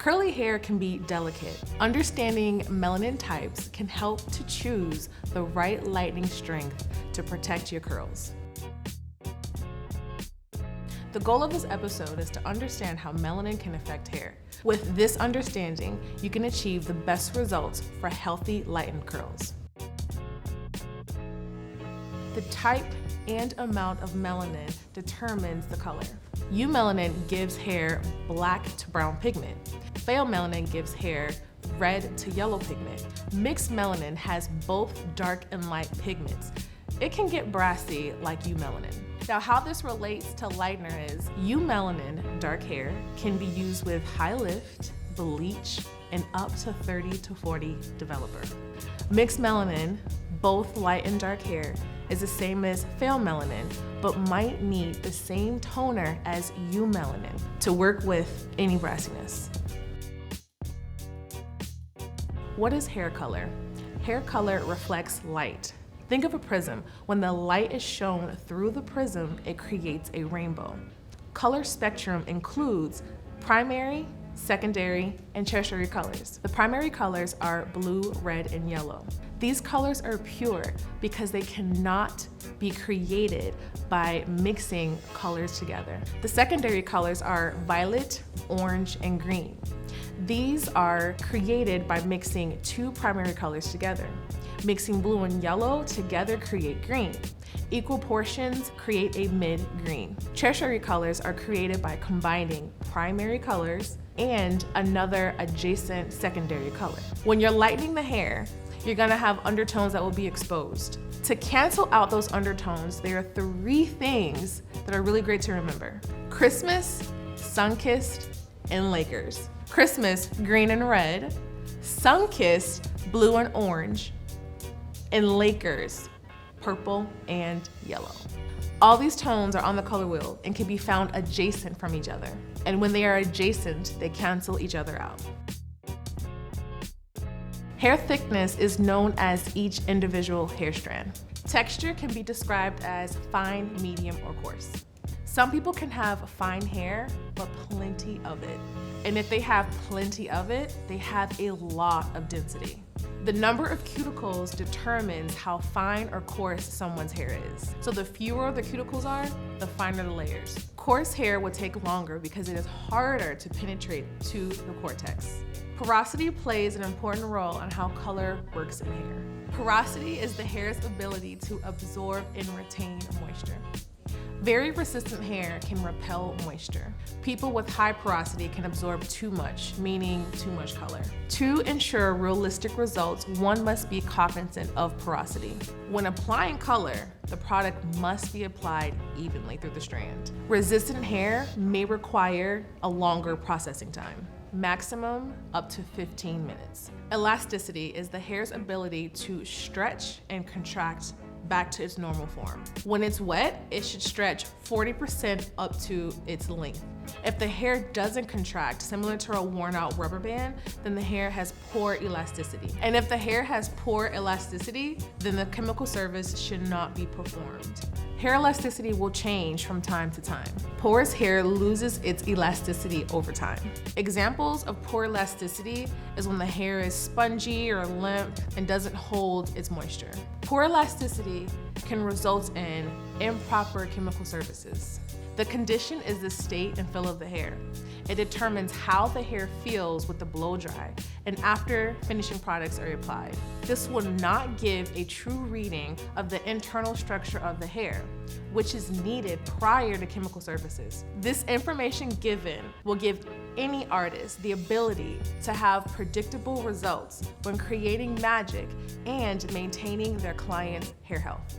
Curly hair can be delicate. Understanding melanin types can help to choose the right lightening strength to protect your curls. The goal of this episode is to understand how melanin can affect hair. With this understanding, you can achieve the best results for healthy, lightened curls. The type and amount of melanin determines the color. Eumelanin gives hair black to brown pigment. Pheomelanin gives hair red to yellow pigment. Mixed melanin has both dark and light pigments. It can get brassy like eumelanin. Now, how this relates to lightener is eumelanin, dark hair, can be used with high lift, bleach, and up to 30 to 40 developer. Mixed melanin, both light and dark hair, is the same as pheomelanin, but might need the same toner as eumelanin to work with any brassiness. What is hair color? Hair color reflects light. Think of a prism. When the light is shown through the prism, it creates a rainbow. Color spectrum includes primary, secondary, and tertiary colors. The primary colors are blue, red, and yellow. These colors are pure because they cannot be created by mixing colors together. The secondary colors are violet, orange, and green. These are created by mixing two primary colors together. Mixing blue and yellow together create green. Equal portions create a mid-green. Tertiary colors are created by combining primary colors and another adjacent secondary color. When you're lightening the hair, you're gonna have undertones that will be exposed. To cancel out those undertones, there are 3 things that are really great to remember: Christmas, sun-kissed, and Lakers. Christmas, green and red; sun-kissed, blue and orange; and Lakers, purple and yellow. All these tones are on the color wheel and can be found adjacent from each other. And when they are adjacent, they cancel each other out. Hair thickness is known as each individual hair strand. Texture can be described as fine, medium, or coarse. Some people can have fine hair, but plenty of it. And if they have plenty of it, they have a lot of density. The number of cuticles determines how fine or coarse someone's hair is. So the fewer the cuticles are, the finer the layers. Coarse hair will take longer because it is harder to penetrate to the cortex. Porosity plays an important role on how color works in hair. Porosity is the hair's ability to absorb and retain moisture. Very resistant hair can repel moisture. People with high porosity can absorb too much, meaning too much color. To ensure realistic results, one must be cognizant of porosity. When applying color, the product must be applied evenly through the strand. Resistant hair may require a longer processing time, maximum up to 15 minutes. Elasticity is the hair's ability to stretch and contract back to its normal form. When it's wet, it should stretch 40% up to its length. If the hair doesn't contract, similar to a worn out rubber band, then the hair has poor elasticity. And if the hair has poor elasticity, then the chemical service should not be performed. Hair elasticity will change from time to time. Porous hair loses its elasticity over time. Examples of poor elasticity is when the hair is spongy or limp and doesn't hold its moisture. Poor elasticity can result in improper chemical services. The condition is the state and feel of the hair. It determines how the hair feels with the blow dry and after finishing products are applied. This will not give a true reading of the internal structure of the hair, which is needed prior to chemical services. This information given will give any artist the ability to have predictable results when creating magic and maintaining their client's hair health.